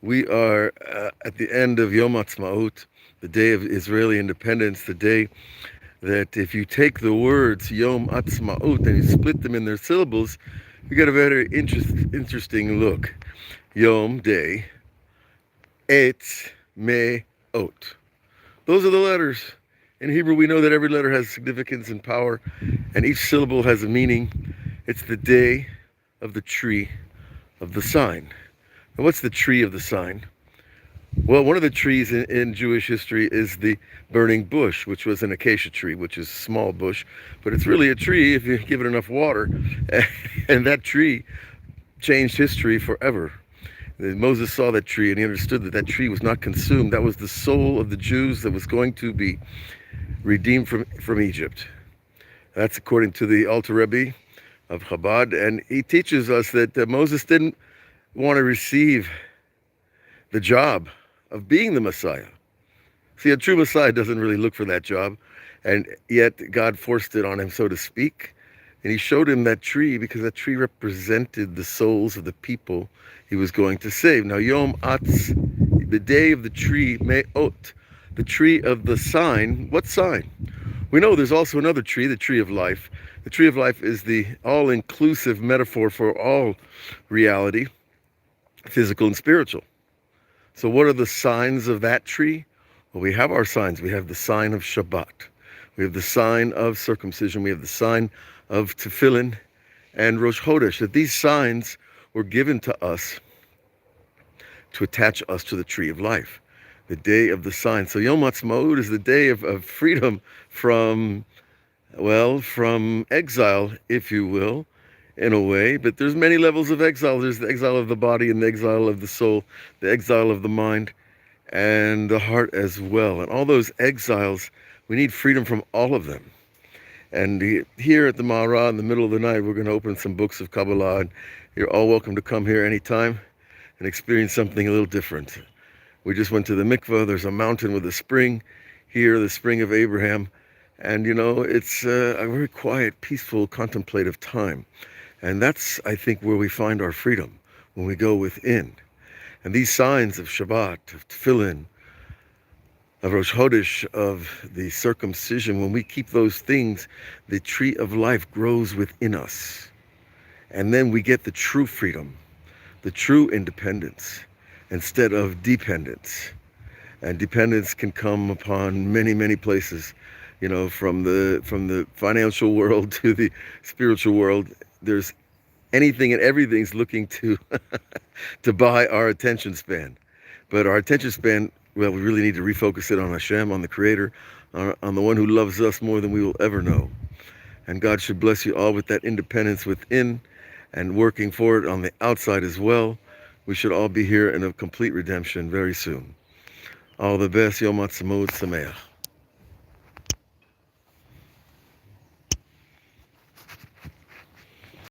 We are at the end of Yom Atzmaoot, the day of Israeli independence, the day that if you take the words Yom Atzmaoot and you split them in their syllables, you get a very interesting look. Yom, day, Atzmaoot. Those are the letters. In Hebrew, we know that every letter has significance and power, and each syllable has a meaning. It's the day of the tree of the sign. And what's the tree of the sign? Well, one of the trees in Jewish history is the burning bush, which was an acacia tree, which is a small bush, but it's really a tree if you give it enough water. And that tree changed history forever. Moses saw that tree and he understood that that tree was not consumed. That was the soul of the Jews that was going to be redeemed from Egypt. That's according to the Alter Rebbe of Chabad. And he teaches us that Moses didn't want to receive the job of being the Messiah. See, a true Messiah doesn't really look for that job, and yet God forced it on him, so to speak. And he showed him that tree because that tree represented the souls of the people he was going to save. Now, Yom Atz, the day of the tree, Me'ot, the tree of the sign. What sign? We know there's also another tree, the tree of life. The tree of life is the all-inclusive metaphor for all reality, physical and spiritual. So what are the signs of that tree? Well, we have our signs. We have the sign of Shabbat. We have the sign of circumcision. We have the sign of Tefillin and Rosh Chodesh. That these signs were given to us to attach us to the tree of life, the day of the sign. So Yom Atzmaout is the day of freedom from exile, if you will, in a way. But there's many levels of exile. There's the exile of the body and the exile of the soul, the exile of the mind and the heart as well. And all those exiles, we need freedom from all of them. And here at the Ma'ara in the middle of the night, we're going to open some books of Kabbalah, and you're all welcome to come here anytime and experience something a little different. We just went to the mikveh. There's a mountain with a spring here, the spring of Abraham. And, you know, it's a very quiet, peaceful, contemplative time. And that's, I think, where we find our freedom, when we go within. And these signs of Shabbat, of Tefillin, of Rosh Chodesh, of the circumcision, when we keep those things, the tree of life grows within us. And then we get the true freedom, the true independence, instead of dependence. And dependence can come upon many, many places, you know, from the financial world to the spiritual world. There's anything and everything's looking to to buy our attention span. But our attention span, well, we really need to refocus it on Hashem, on the Creator, on the one who loves us more than we will ever know. And God should bless you all with that independence within and working for it on the outside as well. We should all be here in a complete redemption very soon. All the best. Yom Atzmaout Sameach.